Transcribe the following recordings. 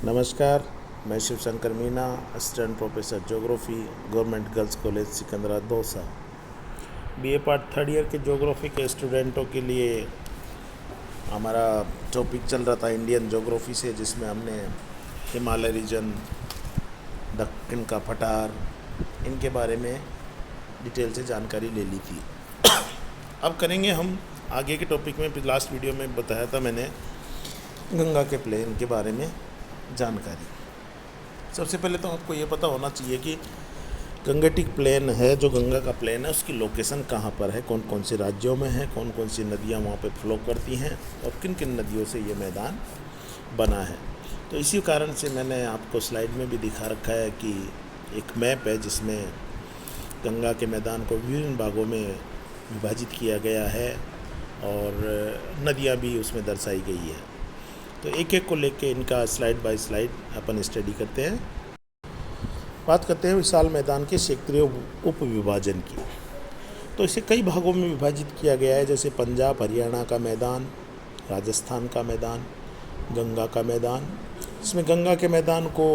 नमस्कार, मैं Shiv Shankar Meena, assistant professor geography, government girls college Sikandra Dausa. BA part third year के geography के स्टूडेंटों के लिए हमारा टॉपिक चल रहा था इंडियन ज्योग्राफी से, जिसमें हमने हिमालय रीजन, दक्कन का पठार, इनके बारे में डिटेल से जानकारी ले ली थी। अब करेंगे हम आगे के टॉपिक में। लास्ट वीडियो में बताया था मैंने गंगा के प्लेन के बारे में जानकारी। सबसे पहले तो आपको ये पता होना चाहिए कि गंगेटिक प्लेन है, जो गंगा का प्लेन है, उसकी लोकेशन कहाँ पर है, कौन कौन से राज्यों में है, कौन कौन सी नदियाँ वहाँ पे फ्लो करती हैं और किन किन नदियों से ये मैदान बना है। तो इसी कारण से मैंने आपको स्लाइड में भी दिखा रखा है कि एक मैप है जिसमें गंगा के मैदान को विभिन्न भागों में विभाजित किया गया है और नदियाँ भी उसमें दर्शाई गई है। तो एक एक को लेके इनका स्लाइड बाय स्लाइड अपन स्टडी करते हैं। बात करते हैं विशाल मैदान के क्षेत्रीय उप विभाजन की। तो इसे कई भागों में विभाजित किया गया है, जैसे पंजाब हरियाणा का मैदान, राजस्थान का मैदान, गंगा का मैदान। इसमें गंगा के मैदान को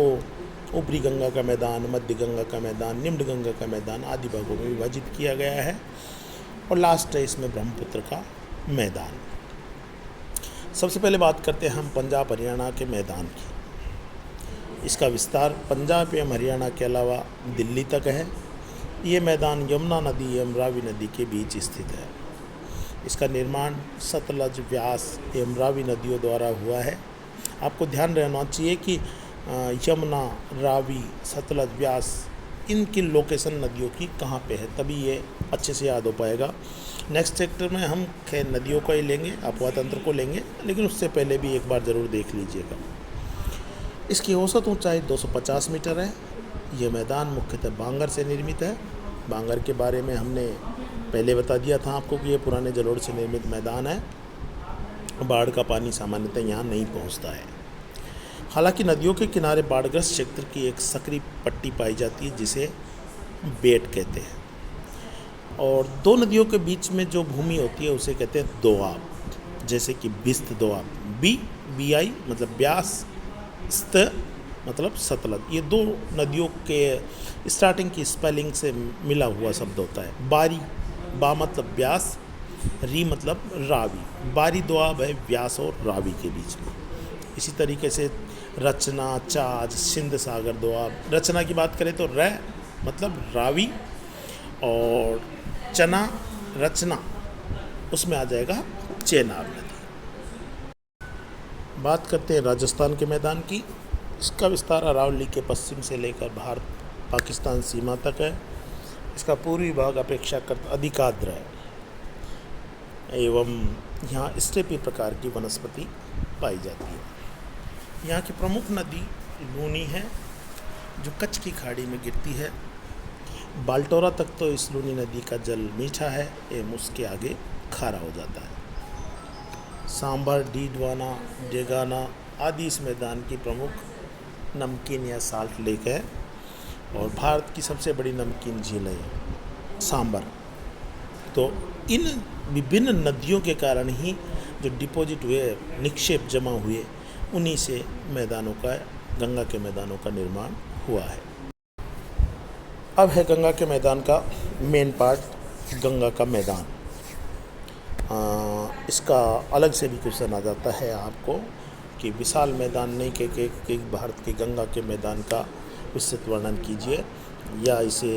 ऊपरी गंगा का मैदान, मध्य गंगा का मैदान, निम्न गंगा का मैदान आदि भागों में विभाजित किया गया है। और लास्ट है इसमें ब्रह्मपुत्र का मैदान। सबसे पहले बात करते हैं हम पंजाब हरियाणा के मैदान की। इसका विस्तार पंजाब एवं हरियाणा के अलावा दिल्ली तक है। ये मैदान यमुना नदी एवं रावी नदी के बीच स्थित है। इसका निर्माण सतलज, व्यास एवं रावी नदियों द्वारा हुआ है। आपको ध्यान रहना चाहिए कि यमुना, रावी, सतलज, व्यास, इनकी लोकेशन नदियों की कहाँ पे है, तभी ये अच्छे से याद हो पाएगा। नेक्स्ट चैप्टर में हम खैर नदियों को ही लेंगे, अपवाह तंत्र को लेंगे, लेकिन उससे पहले भी एक बार ज़रूर देख लीजिएगा। इसकी औसत ऊंचाई 250 मीटर है। ये मैदान मुख्यतः बांगर से निर्मित है। बांगर के बारे में हमने पहले बता दिया था आपको कि ये पुराने जलोढ़ से निर्मित मैदान है। बाढ़ का पानी सामान्यतः यहाँ नहीं पहुँचता है। हालांकि नदियों के किनारे बाढ़ग्रस्त क्षेत्र की एक सकरी पट्टी पाई जाती है जिसे बेट कहते हैं, और दो नदियों के बीच में जो भूमि होती है उसे कहते हैं दोआब, जैसे कि बिस्त दोआब, BI मतलब ब्यास, स्त मतलब सतलज। ये दो नदियों के स्टार्टिंग की स्पेलिंग से मिला हुआ शब्द होता है। बारी, बा मतलब ब्यास, री मतलब रावी। बारी दोआब है व्यास और रावी के बीच में। इसी तरीके से रचना, चाज, सिंध सागर दोआब। रचना की बात करें तो र मतलब रावी, और चना, रचना, उसमें आ जाएगा चेनाब नदी। बात करते हैं राजस्थान के मैदान की। इसका विस्तार अरावली के पश्चिम से लेकर भारत पाकिस्तान सीमा तक है। इसका पूर्वी भाग अपेक्षाकृत अधिक आर्द्र है एवं यहाँ स्टेपी प्रकार की वनस्पति पाई जाती है। यहाँ की प्रमुख नदी लूनी है, जो कच्छ की खाड़ी में गिरती है। बाल्टोरा तक तो इस लूनी नदी का जल मीठा है एवं उसके आगे खारा हो जाता है। सांभर, डीडवाना, डेगाना आदि इस मैदान की प्रमुख नमकीन या साल्ट लेक है, और भारत की सबसे बड़ी नमकीन झील है सांभर। तो इन विभिन्न नदियों के कारण ही जो डिपॉजिट हुए, निक्षेप जमा हुए, उन्हीं से मैदानों का, गंगा के मैदानों का निर्माण हुआ है। अब है गंगा के मैदान का मेन पार्ट, गंगा का मैदान। इसका अलग से भी क्वेश्चन आ जाता है आपको कि विशाल मैदान नहीं के भारत के गंगा के मैदान का विस्तृत वर्णन कीजिए, या इसे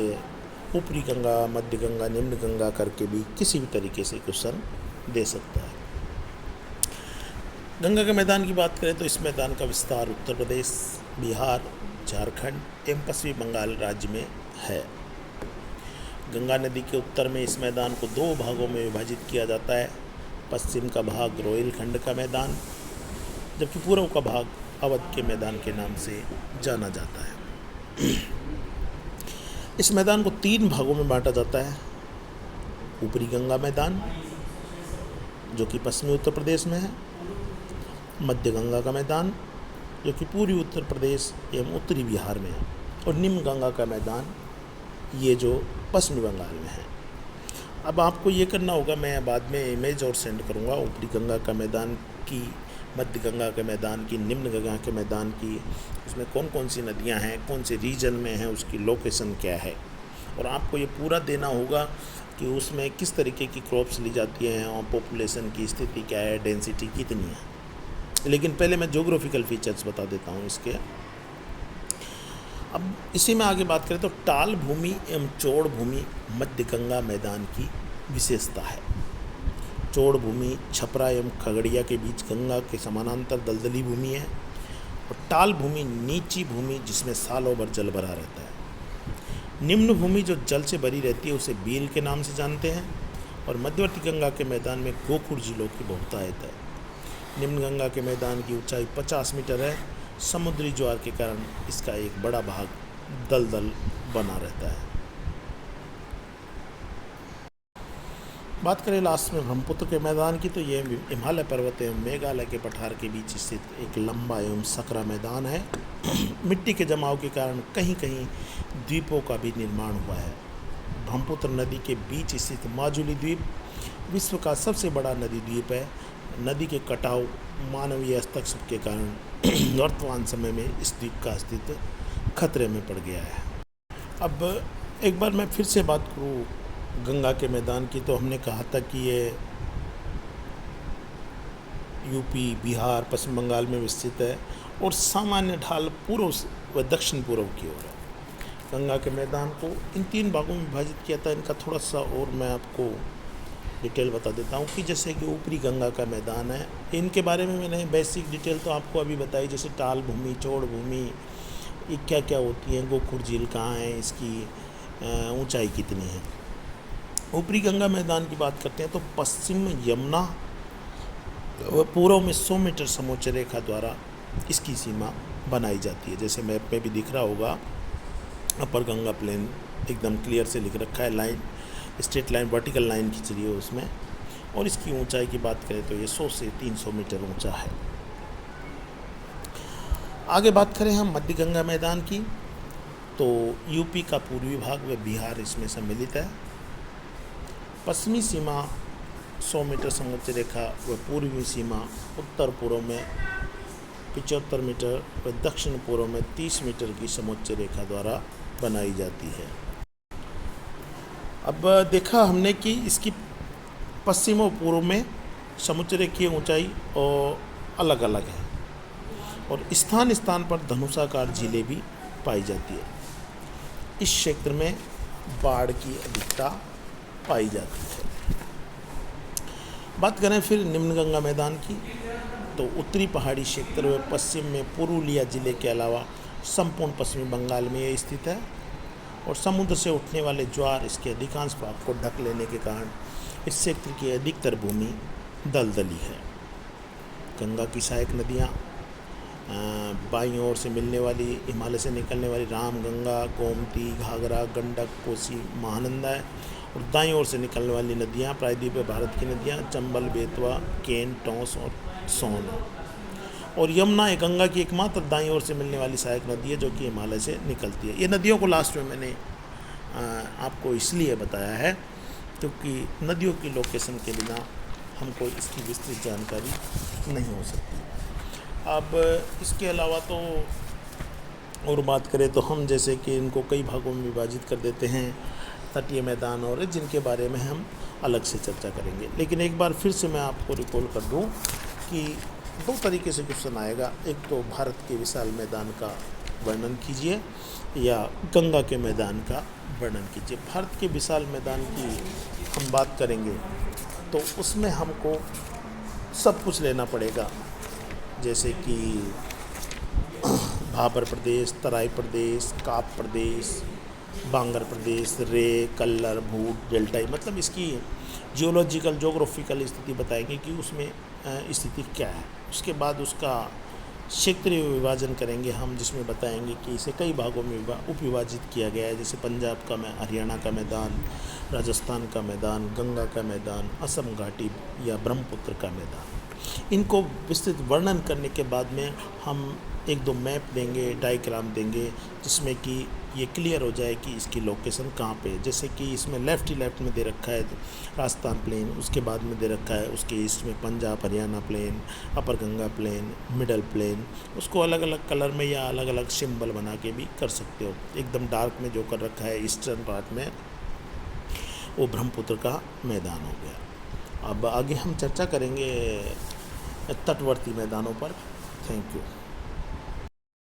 ऊपरी गंगा, मध्य गंगा, निम्न गंगा करके भी किसी भी तरीके से क्वेश्चन दे सकता है। गंगा के मैदान की बात करें तो इस मैदान का विस्तार उत्तर प्रदेश, बिहार, झारखंड एवं पश्चिमी बंगाल राज्य में है। गंगा नदी के उत्तर में इस मैदान को दो भागों में विभाजित किया जाता है। पश्चिम का भाग रोहिलखंड का मैदान, जबकि पूर्व का भाग अवध के मैदान के नाम से जाना जाता है। इस मैदान को तीन भागों में बांटा जाता है। ऊपरी गंगा मैदान, जो कि पश्चिमी उत्तर प्रदेश में है, मध्य गंगा का मैदान, जो कि पूर्वी उत्तर प्रदेश एवं उत्तरी बिहार में है, और निम्न गंगा का मैदान, ये जो पश्चिमी बंगाल में है। अब आपको ये करना होगा, मैं बाद में इमेज और सेंड करूँगा ऊपरी गंगा का मैदान की मध्य गंगा के मैदान की, निम्न गंगा के मैदान की, उसमें कौन कौन सी नदियां हैं, कौन से रीजन में है, उसकी लोकेशन क्या है। और आपको ये पूरा देना होगा कि उसमें किस तरीके की क्रॉप्स ली जाती हैं और पॉपुलेशन की स्थिति क्या है, डेंसिटी कितनी है। लेकिन पहले मैं ज्योग्राफिकल फीचर्स बता देता हूँ इसके। अब इसी में आगे बात करें तो टाल भूमि एवं चौड़ भूमि मध्य गंगा मैदान की विशेषता है। चौड़ भूमि छपरा एवं खगड़िया के बीच गंगा के समानांतर दलदली भूमि है, और टाल भूमि नीची भूमि जिसमें सालों भर जल भरा रहता है। निम्न भूमि जो जल से भरी रहती है उसे बील के नाम से जानते हैं, और मध्यवर्ती गंगा के मैदान में गोखुर झीलों की बहुतायत है। निम्न गंगा के मैदान की ऊंचाई 50 मीटर है। समुद्री ज्वार के कारण इसका एक बड़ा भाग दलदल बना रहता है। बात करें लास्ट में ब्रह्मपुत्र के मैदान की, तो ये हिमालय पर्वत एवं मेघालय के पठार के बीच स्थित एक लंबा एवं सकरा मैदान है। मिट्टी के जमाव के कारण कहीं कहीं द्वीपों का भी निर्माण हुआ है। ब्रह्मपुत्र नदी के बीच स्थित माजुली द्वीप विश्व का सबसे बड़ा नदी द्वीप है। नदी के कटाव, मानवीय हस्तक्षेप के कारण वर्तमान समय में इस द्वीप का अस्तित्व खतरे में पड़ गया है। अब एक बार मैं फिर से बात करूँ गंगा के मैदान की, तो हमने कहा था कि ये यूपी, बिहार, पश्चिम बंगाल में विस्तृत है और सामान्य ढाल पूर्व व दक्षिण पूर्व की ओर है। गंगा के मैदान को इन 3 भागों में विभाजित किया था। इनका थोड़ा सा और मैं आपको डिटेल बता देता हूँ कि जैसे कि ऊपरी गंगा का मैदान है, इनके बारे में मैंने बेसिक डिटेल तो आपको अभी बताई, जैसे टाल भूमि, चौड़ भूमि, ये क्या क्या होती है, गोखुर झील कहाँ है, इसकी ऊंचाई कितनी है। ऊपरी गंगा मैदान की बात करते हैं तो पश्चिम में यमुना व पूर्व में 100 मीटर समोच्च रेखा द्वारा इसकी सीमा बनाई जाती है। जैसे मैप में भी दिख रहा होगा, अपर गंगा प्लेन एकदम क्लियर से लिख रखा है, line, straight line, vertical line खींच रही है उसमें। और इसकी ऊंचाई की बात करें तो ये 100 से 300 मीटर ऊंचा है। आगे बात करें हम मध्य गंगा मैदान की, तो यूपी का पूर्वी भाग व बिहार इसमें सम्मिलित है। पश्चिमी सीमा 100 मीटर समोच्च रेखा व पूर्वी सीमा उत्तर पूर्व में 75 मीटर व दक्षिण पूर्व में 30 मीटर की समोच्च रेखा द्वारा बनाई जाती है। अब देखा हमने कि इसकी पश्चिम और पूर्व में समुच्च रेखीय ऊंचाई और अलग अलग है, और स्थान स्थान पर धनुषाकार झीलें भी पाई जाती है। इस क्षेत्र में बाढ़ की अधिकता पाई जाती है। बात करें फिर निम्न गंगा मैदान की, तो उत्तरी पहाड़ी क्षेत्र में पश्चिम में पुरुलिया जिले के अलावा संपूर्ण पश्चिमी बंगाल में ये स्थित है, और समुद्र से उठने वाले ज्वार इसके अधिकांश भाग को ढक लेने के कारण इस क्षेत्र की अधिकतर भूमि दलदली है। गंगा की सहायक नदियाँ बाईं ओर से मिलने वाली, हिमालय से निकलने वाली रामगंगा, गोमती, घाघरा, गंडक, कोसी, महानंदा है, और दाईं ओर से निकलने वाली नदियाँ प्रायद्वीपीय भारत की नदियाँ चंबल, बेतवा, केन, टोंस और सोन। और यमुना गंगा की एकमात्र दाईं ओर से मिलने वाली सहायक नदी है जो कि हिमालय से निकलती है। ये नदियों को लास्ट में मैंने आपको इसलिए बताया है क्योंकि नदियों की लोकेशन के बिना हमको इसकी विस्तृत जानकारी नहीं हो सकती। अब इसके अलावा तो और बात करें तो हम जैसे कि इनको कई भागों में विभाजित कर देते हैं, तटीय मैदान और जिनके बारे में हम अलग से चर्चा करेंगे। लेकिन एक बार फिर से मैं आपको रिकॉल कर दूं कि 2 तरीके से क्वेश्चन आएगा। एक तो भारत के विशाल मैदान का वर्णन कीजिए या गंगा के मैदान का वर्णन कीजिए। भारत के विशाल मैदान की हम बात करेंगे तो उसमें हमको सब कुछ लेना पड़ेगा, जैसे कि भाबर प्रदेश, तराई प्रदेश, काप प्रदेश, बांगर प्रदेश, रे, कल्लर, भूट, डेल्टाई, मतलब इसकी जियोलॉजिकल, जोग्राफिकल स्थिति बताएंगे कि उसमें स्थिति क्या है। उसके बाद उसका क्षेत्रीय विभाजन करेंगे हम, जिसमें बताएंगे कि इसे कई भागों में उप विभाजित किया गया है, जैसे पंजाब का हरियाणा का मैदान, राजस्थान का मैदान, गंगा का मैदान, असम घाटी या ब्रह्मपुत्र का मैदान। इनको विस्तृत वर्णन करने के बाद में हम एक दो मैप देंगे, डायग्राम देंगे, जिसमें कि ये क्लियर हो जाए कि इसकी लोकेशन कहाँ पे है। जैसे कि इसमें लेफ़्ट ही लेफ़्ट में दे रखा है राजस्थान प्लेन, उसके बाद में दे रखा है उसके ईस्ट में पंजाब हरियाणा प्लेन, अपर गंगा प्लेन, मिडल प्लेन। उसको अलग अलग कलर में या अलग अलग सिंबल बना के भी कर सकते हो। एकदम डार्क में जो कर रखा है ईस्टर्न पार्ट में, वो ब्रह्मपुत्र का मैदान हो गया। अब आगे हम चर्चा करेंगे तटवर्ती मैदानों पर। Thank you.